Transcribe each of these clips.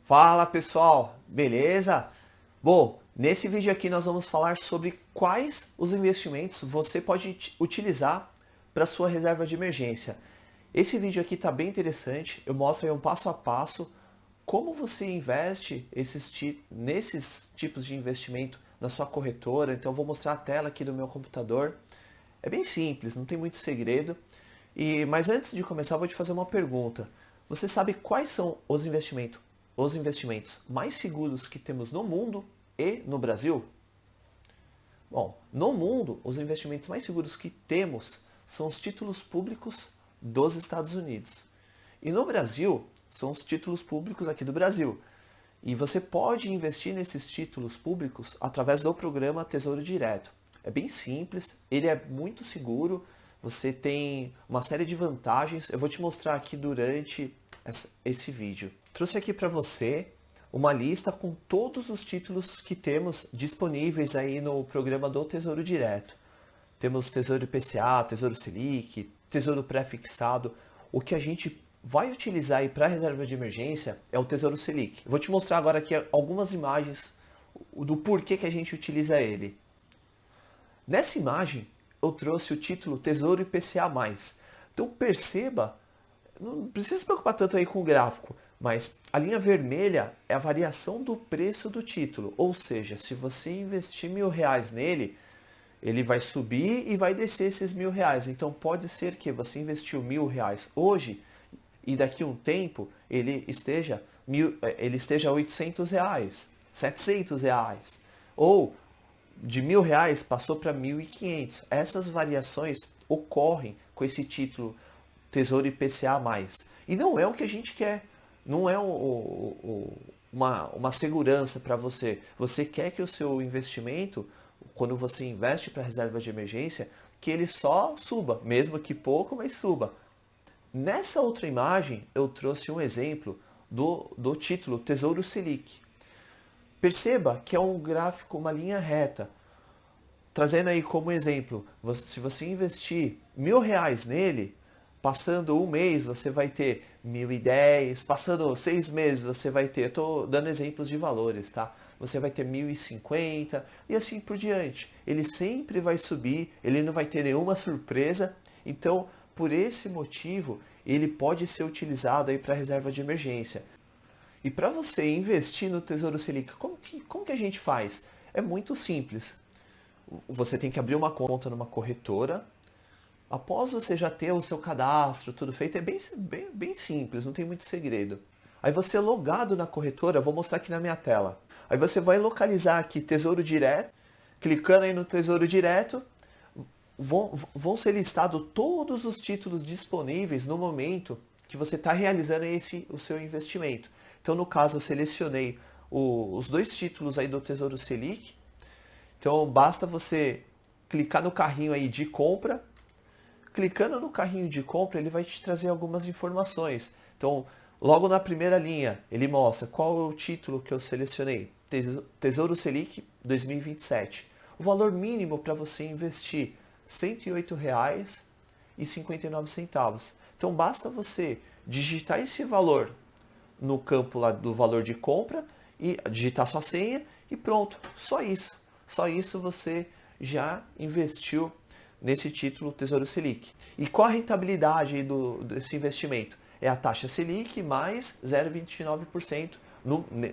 Fala pessoal, beleza? Bom, nesse vídeo aqui nós vamos falar sobre quais os investimentos você pode utilizar para sua reserva de emergência. Esse vídeo aqui está bem interessante, eu mostro aí um passo a passo como você investe nesses tipos de investimento na sua corretora. Então eu vou mostrar a tela aqui do meu computador. É bem simples, não tem muito segredo. Mas antes de começar, eu vou te fazer uma pergunta. Você sabe quais são os investimentos mais seguros que temos no mundo e no Brasil? Bom, no mundo, os investimentos mais seguros que temos são os títulos públicos dos Estados Unidos. E no Brasil, são os títulos públicos aqui do Brasil. E você pode investir nesses títulos públicos através do programa Tesouro Direto. É bem simples, ele é muito seguro, você tem uma série de vantagens. Eu vou te mostrar aqui durante esse vídeo. Trouxe aqui para você uma lista com todos os títulos que temos disponíveis aí no programa do Tesouro Direto. Temos Tesouro IPCA, Tesouro Selic, Tesouro Pré-fixado. O que a gente vai utilizar aí para a reserva de emergência é o Tesouro Selic. Eu vou te mostrar agora aqui algumas imagens do porquê que a gente utiliza ele. Nessa imagem eu trouxe o título Tesouro IPCA+. Então perceba, não precisa se preocupar tanto aí com o gráfico, mas a linha vermelha é a variação do preço do título. Ou seja, se você investir R$1.000 nele, ele vai subir e vai descer esses R$1.000. Então pode ser que você investiu R$1.000 hoje e daqui a um tempo ele esteja R$800, R$700. Ou de R$1.000 passou para 1.500. Essas variações ocorrem com esse título Tesouro IPCA+. E não é o que a gente quer. Não é uma segurança para você. Você quer que o seu investimento, quando você investe para reserva de emergência, que ele só suba, mesmo que pouco, mas suba. Nessa outra imagem, eu trouxe um exemplo do título Tesouro Selic. Perceba que é um gráfico, uma linha reta. Trazendo aí como exemplo, se você investir R$1.000 nele, passando um mês você vai ter 1.010, passando 6 meses você vai ter, eu estou dando exemplos de valores, tá? Você vai ter 1.050 e assim por diante. Ele sempre vai subir, ele não vai ter nenhuma surpresa. Então, por esse motivo, ele pode ser utilizado aí para reserva de emergência. E para você investir no Tesouro Selic, como que a gente faz? É muito simples. Você tem que abrir uma conta numa corretora. Após você já ter o seu cadastro, tudo feito, é bem simples, não tem muito segredo. Aí você logado na corretora, eu vou mostrar aqui na minha tela. Aí você vai localizar aqui Tesouro Direto, clicando aí no Tesouro Direto, vão ser listados todos os títulos disponíveis no momento que você está realizando o seu investimento. Então, no caso, eu selecionei os dois títulos aí do Tesouro Selic. Então, basta você clicar no carrinho aí de compra. Clicando no carrinho de compra, ele vai te trazer algumas informações. Então, logo na primeira linha, ele mostra qual é o título que eu selecionei. Tesouro Selic 2027. O valor mínimo para você investir, R$108,59. Então, basta você digitar esse valor no campo lá do valor de compra e digitar sua senha e pronto. Só isso. Só isso você já investiu nesse título Tesouro Selic. E qual a rentabilidade desse investimento? É a taxa Selic mais 0,29%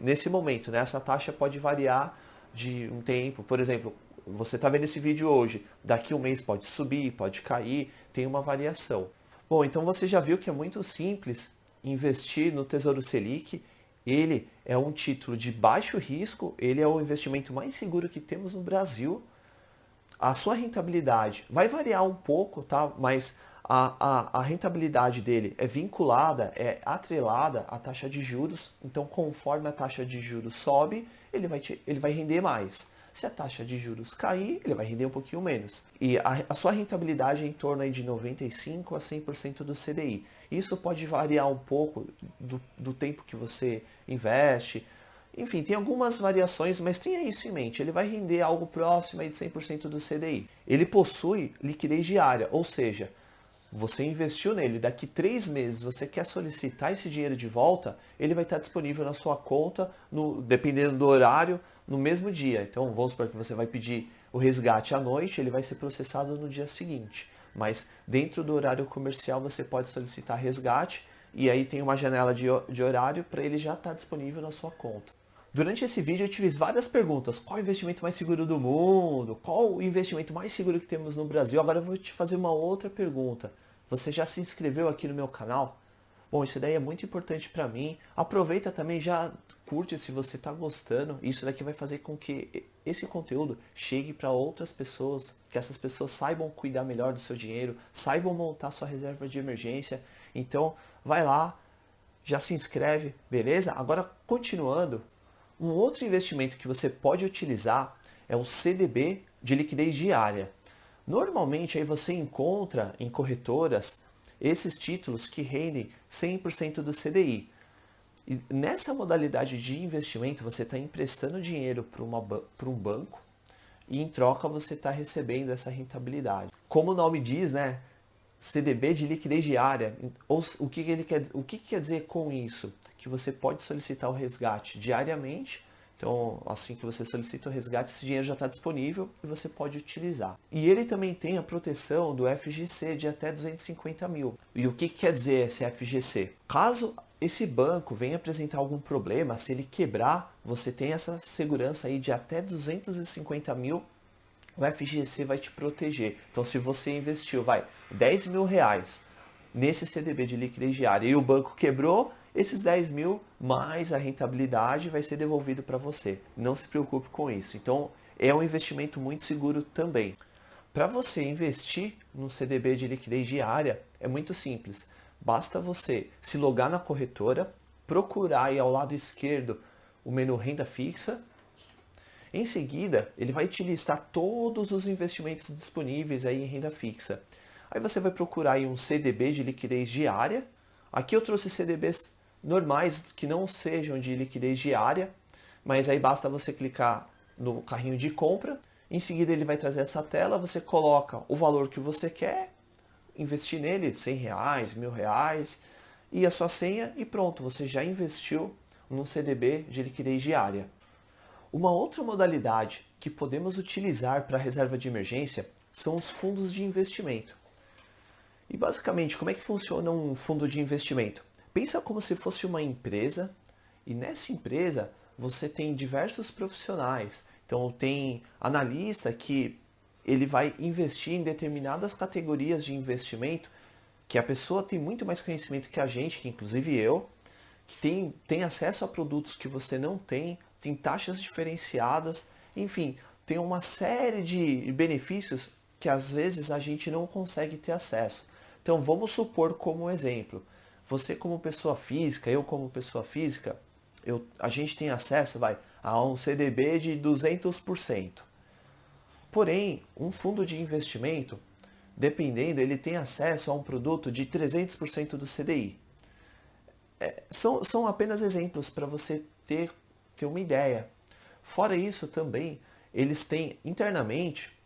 nesse momento. Né? Essa taxa pode variar de um tempo. Por exemplo, você está vendo esse vídeo hoje, daqui a um mês pode subir, pode cair, tem uma variação. Bom, então você já viu que é muito simples investir no Tesouro Selic. Ele é um título de baixo risco, ele é o investimento mais seguro que temos no Brasil. A sua rentabilidade vai variar um pouco, tá? Mas a rentabilidade dele é vinculada, é atrelada à taxa de juros. Então, conforme a taxa de juros sobe, ele vai render mais. Se a taxa de juros cair, ele vai render um pouquinho menos. E a sua rentabilidade é em torno aí de 95% a 100% do CDI. Isso pode variar um pouco do tempo que você investe. Enfim, tem algumas variações, mas tenha isso em mente. Ele vai render algo próximo aí de 100% do CDI. Ele possui liquidez diária, ou seja, Você investiu nele, daqui 3 meses você quer solicitar esse dinheiro de volta, ele vai estar disponível na sua conta, dependendo do horário, no mesmo dia. Então vamos supor que você vai pedir o resgate à noite, ele vai ser processado no dia seguinte. Mas dentro do horário comercial você pode solicitar resgate e aí tem uma janela de horário para ele já estar disponível na sua conta. Durante esse vídeo eu te fiz várias perguntas. Qual o investimento mais seguro do mundo? Qual o investimento mais seguro que temos no Brasil? Agora eu vou te fazer uma outra pergunta. Você já se inscreveu aqui no meu canal? Bom, isso daí é muito importante para mim. Aproveita também, já curte se você está gostando. Isso daqui vai fazer com que esse conteúdo chegue para outras pessoas, que essas pessoas saibam cuidar melhor do seu dinheiro, saibam montar sua reserva de emergência. Então, vai lá, já se inscreve, beleza? Agora, continuando, um outro investimento que você pode utilizar é o CDB de liquidez diária. Normalmente aí você encontra em corretoras esses títulos que rendem 100% do CDI. E nessa modalidade de investimento você está emprestando dinheiro para um banco e em troca você está recebendo essa rentabilidade. Como o nome diz, né? CDB de liquidez diária. O que quer dizer com isso? Que você pode solicitar o resgate diariamente. Então, assim que você solicita o resgate, esse dinheiro já está disponível e você pode utilizar. E ele também tem a proteção do FGC de até 250 mil. E o que quer dizer esse FGC? Caso esse banco venha apresentar algum problema, se ele quebrar, você tem essa segurança aí de até 250 mil, o FGC vai te proteger. Então, se você investiu, 10 mil reais nesse CDB de liquidez diária e o banco quebrou, esses 10 mil mais a rentabilidade vai ser devolvido para você. Não se preocupe com isso. Então, é um investimento muito seguro também. Para você investir no CDB de liquidez diária, é muito simples. Basta você se logar na corretora, procurar aí ao lado esquerdo o menu Renda Fixa. Em seguida, ele vai te listar todos os investimentos disponíveis aí em renda fixa. Aí você vai procurar aí um CDB de liquidez diária. Aqui eu trouxe CDBs normais que não sejam de liquidez diária, mas aí basta você clicar no carrinho de compra. Em seguida ele vai trazer essa tela, você coloca o valor que você quer investir nele, R$100, R$1.000, e a sua senha e pronto, você já investiu num CDB de liquidez diária. Uma outra modalidade que podemos utilizar para reserva de emergência são os fundos de investimento. E basicamente, como é que funciona um fundo de investimento? Pensa como se fosse uma empresa e nessa empresa você tem diversos profissionais. Então tem analista que ele vai investir em determinadas categorias de investimento que a pessoa tem muito mais conhecimento que a gente, que inclusive eu, que tem acesso a produtos que você não tem taxas diferenciadas, enfim, tem uma série de benefícios que às vezes a gente não consegue ter acesso. Então vamos supor como exemplo, você como pessoa física, eu como pessoa física, a gente tem acesso a um CDB de 200%. Porém, um fundo de investimento, dependendo, ele tem acesso a um produto de 300% do CDI. São apenas exemplos para você ter uma ideia. Fora isso também, eles têm internamente,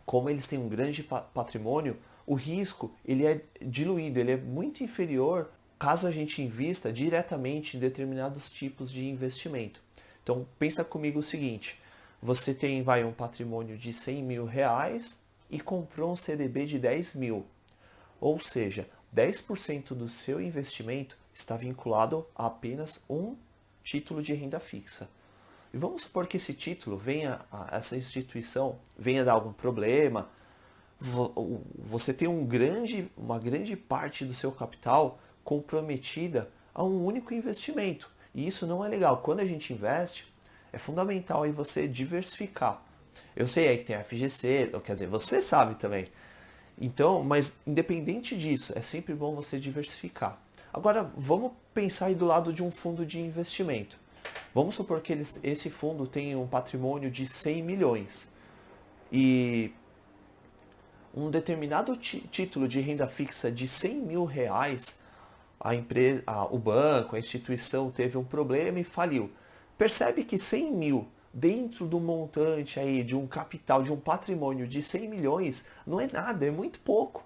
como eles têm um grande patrimônio, o risco ele é diluído, ele é muito inferior caso a gente invista diretamente em determinados tipos de investimento. Então pensa comigo o seguinte, você tem um patrimônio de 100 mil reais e comprou um CDB de 10 mil. Ou seja, 10% do seu investimento está vinculado a apenas um título de renda fixa. E vamos supor que esse título essa instituição venha dar algum problema, você tem uma grande parte do seu capital comprometida a um único investimento. E isso não é legal. Quando a gente investe, é fundamental aí você diversificar. Eu sei aí que tem a FGC, quer dizer, você sabe também. Então, mas independente disso, é sempre bom você diversificar. Agora, vamos pensar aí do lado de um fundo de investimento. Vamos supor que esse fundo tem um patrimônio de 100 milhões. E um determinado título de renda fixa de 100 mil reais, o banco, a instituição teve um problema e faliu. Percebe que 100 mil dentro do montante aí de um capital, de um patrimônio de 100 milhões, não é nada, é muito pouco.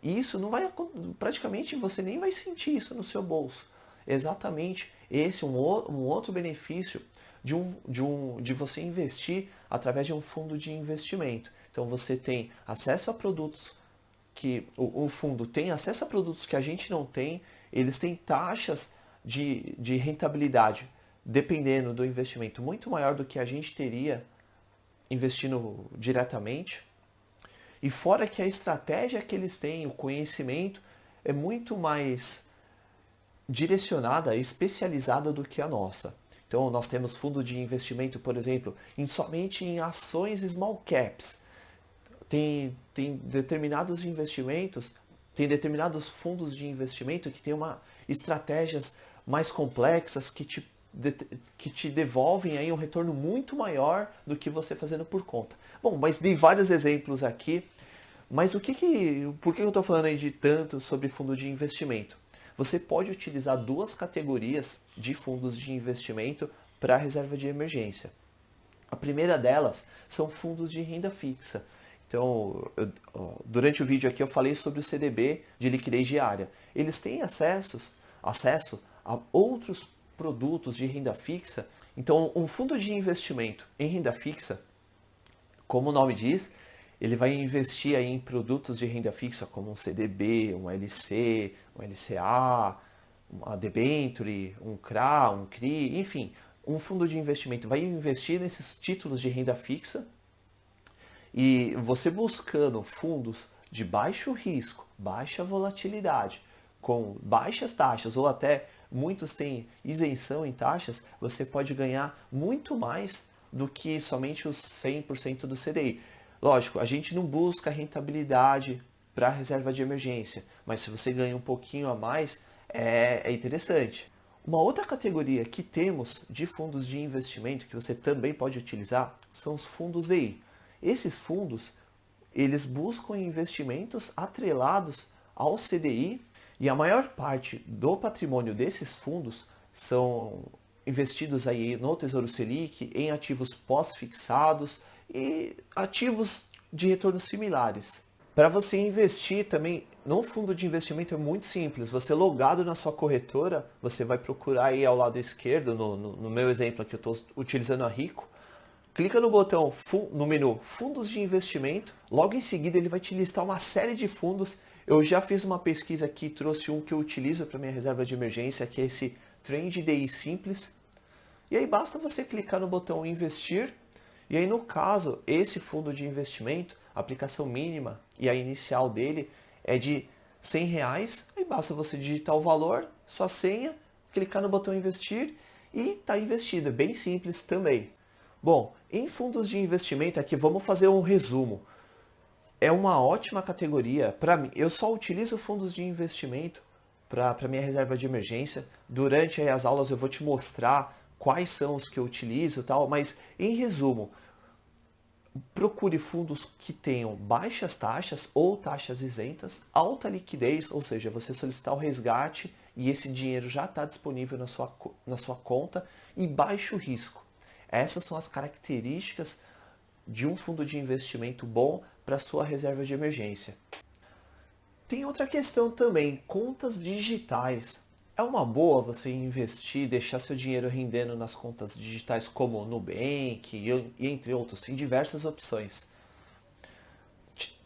E isso não vai, praticamente você nem vai sentir isso no seu bolso. Exatamente esse é um outro benefício de você investir através de um fundo de investimento. Então você tem acesso a produtos que o fundo tem acesso a produtos que a gente não tem, eles têm taxas de rentabilidade, dependendo do investimento, muito maior do que a gente teria investindo diretamente. E fora que a estratégia que eles têm, o conhecimento, é muito mais direcionada e especializada do que a nossa. Então, nós temos fundo de investimento, por exemplo, somente em ações small caps. Tem determinados investimentos, tem determinados fundos de investimento que têm estratégias mais complexas que te devolvem aí um retorno muito maior do que você fazendo por conta. Bom, mas dei vários exemplos aqui, mas por que eu estou falando aí de tanto sobre fundo de investimento? Você pode utilizar duas categorias de fundos de investimento para reserva de emergência. A primeira delas são fundos de renda fixa. Então, durante o vídeo aqui eu falei sobre o CDB de liquidez diária. Eles têm acesso a outros produtos de renda fixa. Então, um fundo de investimento em renda fixa, como o nome diz, ele vai investir aí em produtos de renda fixa como um CDB, um LC, um LCA, uma debenture, um CRA, um CRI, enfim, um fundo de investimento vai investir nesses títulos de renda fixa. E você buscando fundos de baixo risco, baixa volatilidade, com baixas taxas ou até muitos têm isenção em taxas, você pode ganhar muito mais do que somente os 100% do CDI. Lógico, a gente não busca rentabilidade para reserva de emergência, mas se você ganha um pouquinho a mais, é interessante. Uma outra categoria que temos de fundos de investimento que você também pode utilizar são os fundos DI. Esses fundos, eles buscam investimentos atrelados ao CDI e a maior parte do patrimônio desses fundos são investidos aí no Tesouro Selic, em ativos pós-fixados e ativos de retornos similares. Para você investir também num fundo de investimento é muito simples. Você logado na sua corretora, você vai procurar aí ao lado esquerdo, no meu exemplo aqui eu estou utilizando a Rico, clica no botão no menu Fundos de Investimento, logo em seguida ele vai te listar uma série de fundos. Eu já fiz uma pesquisa aqui, trouxe um que eu utilizo para minha reserva de emergência, que é esse Trend DI Simples. E aí basta você clicar no botão Investir, e aí no caso, esse fundo de investimento, a aplicação mínima e a inicial dele é de R$100, aí basta você digitar o valor, sua senha, clicar no botão Investir e está investido, é bem simples também. Bom, em fundos de investimento aqui, vamos fazer um resumo. É uma ótima categoria. Para mim, eu só utilizo fundos de investimento para minha reserva de emergência. Durante as aulas eu vou te mostrar quais são os que eu utilizo e tal, mas em resumo, procure fundos que tenham baixas taxas ou taxas isentas, alta liquidez, ou seja, você solicitar o resgate e esse dinheiro já está disponível na sua conta, e baixo risco. Essas são as características de um fundo de investimento bom para sua reserva de emergência. Tem outra questão também, contas digitais. É uma boa você investir, deixar seu dinheiro rendendo nas contas digitais como Nubank e entre outros, tem diversas opções.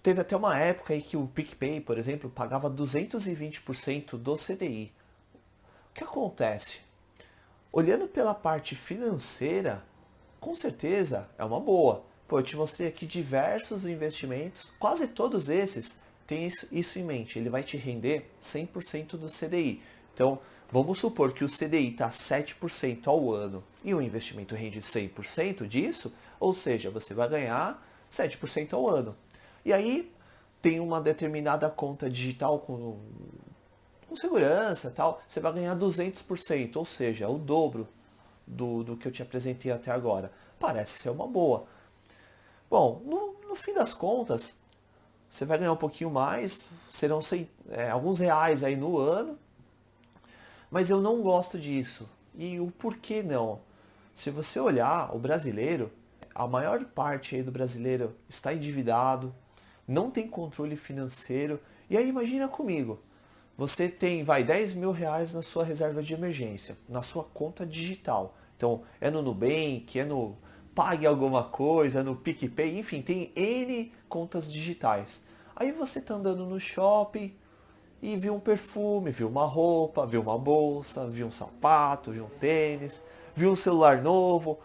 Teve até uma época em que o PicPay, por exemplo, pagava 220% do CDI. O que acontece? Olhando pela parte financeira, com certeza é uma boa. Pô, eu te mostrei aqui diversos investimentos, quase todos esses têm isso em mente. Ele vai te render 100% do CDI. Então, vamos supor que o CDI está 7% ao ano e o investimento rende 100% disso, ou seja, você vai ganhar 7% ao ano. E aí, tem uma determinada conta digital com segurança e tal, você vai ganhar 200%, ou seja, o dobro do que eu te apresentei até agora. Parece ser uma boa. Bom, no fim das contas, você vai ganhar um pouquinho mais, serão alguns reais aí no ano, mas eu não gosto disso. E o porquê não? Se você olhar o brasileiro, a maior parte aí do brasileiro está endividado, não tem controle financeiro E aí imagina comigo, você tem, vai, 10 mil reais na sua reserva de emergência, na sua conta digital. Então, é no Nubank, é no Pague Alguma Coisa, no PicPay, enfim, tem N contas digitais. Aí você tá andando no shopping e viu um perfume, viu uma roupa, viu uma bolsa, viu um sapato, viu um tênis, viu um celular novo.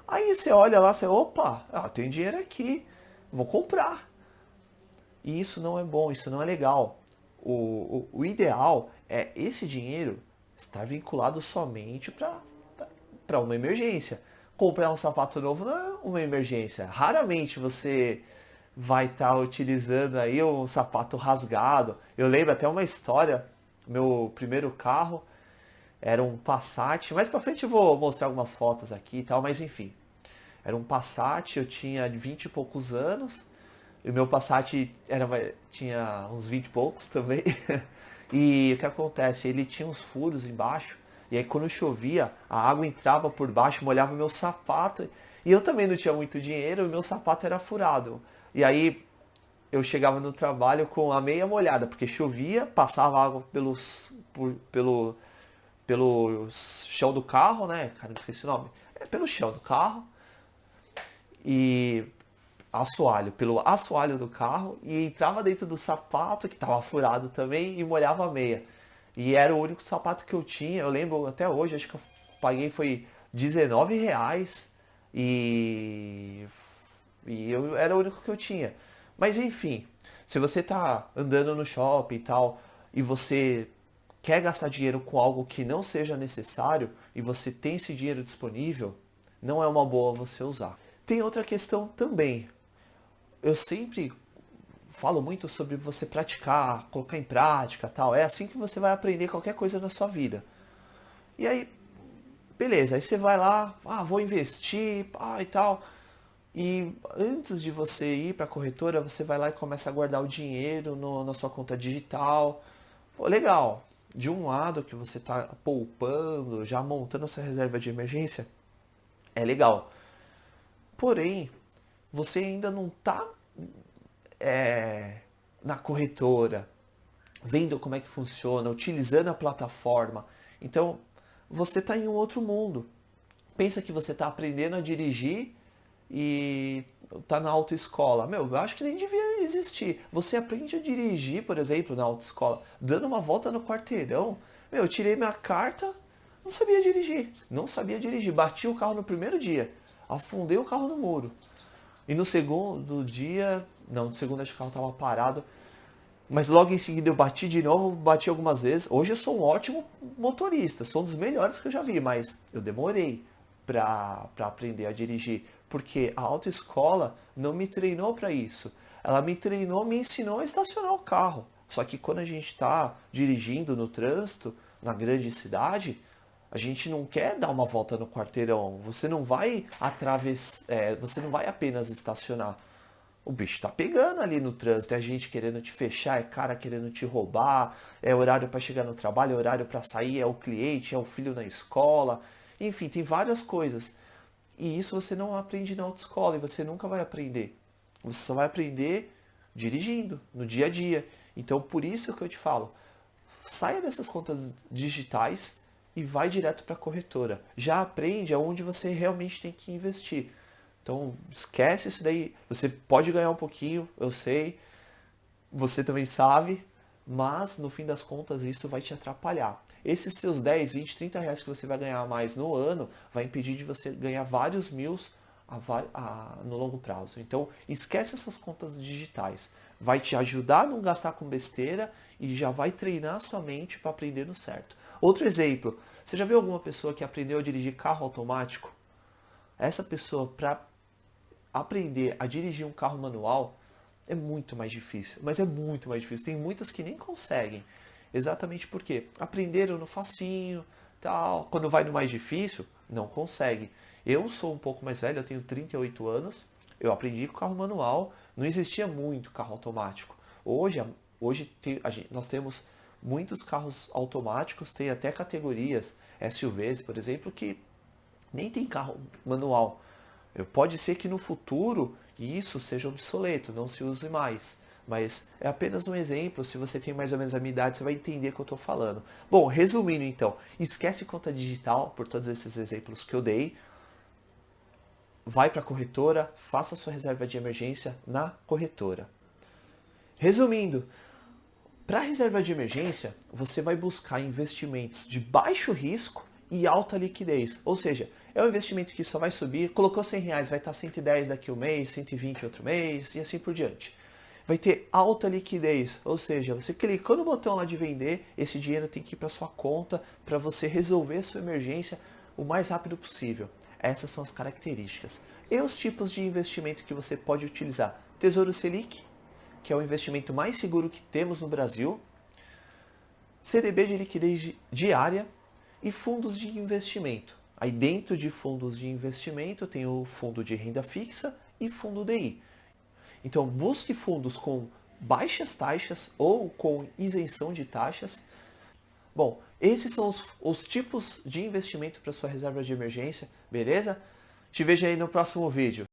Aí você olha lá, você, opa, tem dinheiro aqui, vou comprar. E isso não é bom, isso não é legal. O ideal é esse dinheiro estar vinculado somente para uma emergência. Comprar um sapato novo não é uma emergência. Raramente você vai estar utilizando aí um sapato rasgado. Eu lembro até uma história, meu primeiro carro era um Passat. Mais pra frente eu vou mostrar algumas fotos aqui e tal, mas enfim. Era um Passat, eu tinha 20 e poucos anos. E o meu Passat tinha uns 20 e poucos também. E o que acontece? Ele tinha uns furos embaixo. E aí quando chovia, a água entrava por baixo, molhava o meu sapato. E eu também não tinha muito dinheiro, e o meu sapato era furado. E aí eu chegava no trabalho com a meia molhada, porque chovia, passava água pelo chão do carro, né? Cara, não esqueci o nome. É pelo chão do carro. E pelo assoalho do carro e entrava dentro do sapato que estava furado também e molhava a meia. E era o único sapato que eu tinha, eu lembro até hoje, acho que eu paguei foi R$ 19 e, eu era o único que eu tinha. Mas enfim, se você tá andando no shopping e tal e você quer gastar dinheiro com algo que não seja necessário e você tem esse dinheiro disponível, não é uma boa você usar. Tem outra questão também. Eu sempre falo muito sobre você praticar, colocar em prática, tal. É assim que você vai aprender qualquer coisa na sua vida. E aí, beleza, aí você vai lá, vou investir, e tal. E antes de você ir para a corretora, você vai lá e começa a guardar o dinheiro na sua conta digital. Pô, legal. De um lado que você está poupando, já montando a sua reserva de emergência, é legal. Porém, você ainda não está na corretora, vendo como é que funciona, utilizando a plataforma. Então, você está em um outro mundo. Pensa que você está aprendendo a dirigir e está na autoescola. Meu, eu acho que nem devia existir. Você aprende a dirigir, por exemplo, na autoescola, dando uma volta no quarteirão. Meu, eu tirei minha carta, não sabia dirigir. Não sabia dirigir. Bati o carro no primeiro dia. Afundei o carro no muro. E no segundo dia, não, no segundo acho que o carro estava parado. Mas logo em seguida eu bati de novo, bati algumas vezes. Hoje eu sou um ótimo motorista, sou um dos melhores que eu já vi, mas eu demorei para aprender a dirigir, porque a autoescola não me treinou para isso. Ela me treinou, me ensinou a estacionar o carro. Só que quando a gente está dirigindo no trânsito, na grande cidade, a gente não quer dar uma volta no quarteirão. Você não vai você não vai apenas estacionar. O bicho tá pegando ali no trânsito, é gente querendo te fechar, é cara querendo te roubar, é horário para chegar no trabalho, é horário para sair, é o cliente, é o filho na escola, enfim, tem várias coisas. E isso você não aprende na autoescola e você nunca vai aprender. Você só vai aprender dirigindo, no dia a dia. Então, por isso que eu te falo, saia dessas contas digitais e vai direto para a corretora. Já aprende aonde você realmente tem que investir. Então, esquece isso daí. Você pode ganhar um pouquinho, eu sei. Você também sabe. Mas, no fim das contas, isso vai te atrapalhar. Esses seus 10, 20, 30 reais que você vai ganhar a mais no ano vai impedir de você ganhar vários mil no longo prazo. Então, esquece essas contas digitais. Vai te ajudar a não gastar com besteira e já vai treinar a sua mente para aprender no certo. Outro exemplo. Você já viu alguma pessoa que aprendeu a dirigir carro automático? Essa pessoa, para aprender a dirigir um carro manual é muito mais difícil, mas é muito mais difícil. Tem muitas que nem conseguem, exatamente porque aprenderam no facinho, tal. Quando vai no mais difícil, não consegue. Eu sou um pouco mais velho, eu tenho 38 anos, eu aprendi com carro manual, não existia muito carro automático. Nós temos muitos carros automáticos, tem até categorias SUVs, por exemplo, que nem tem carro manual. Pode ser que no futuro isso seja obsoleto, não se use mais. Mas é apenas um exemplo, se você tem mais ou menos a minha idade, você vai entender o que eu estou falando. Bom, resumindo então, esquece conta digital por todos esses exemplos que eu dei. Vai para a corretora, faça sua reserva de emergência na corretora. Resumindo, para a reserva de emergência, você vai buscar investimentos de baixo risco e alta liquidez. Ou seja, é um investimento que só vai subir, colocou R$ 100, vai estar 110 daqui um mês, 120 outro mês e assim por diante. Vai ter alta liquidez, ou seja, você clicou no botão lá de vender, esse dinheiro tem que ir para sua conta para você resolver a sua emergência o mais rápido possível. Essas são as características. E os tipos de investimento que você pode utilizar? Tesouro Selic, que é o investimento mais seguro que temos no Brasil, CDB de liquidez diária e fundos de investimento. Aí dentro de fundos de investimento tem o fundo de renda fixa e fundo DI. Então busque fundos com baixas taxas ou com isenção de taxas. Bom, esses são os tipos de investimento para sua reserva de emergência, beleza? Te vejo aí no próximo vídeo.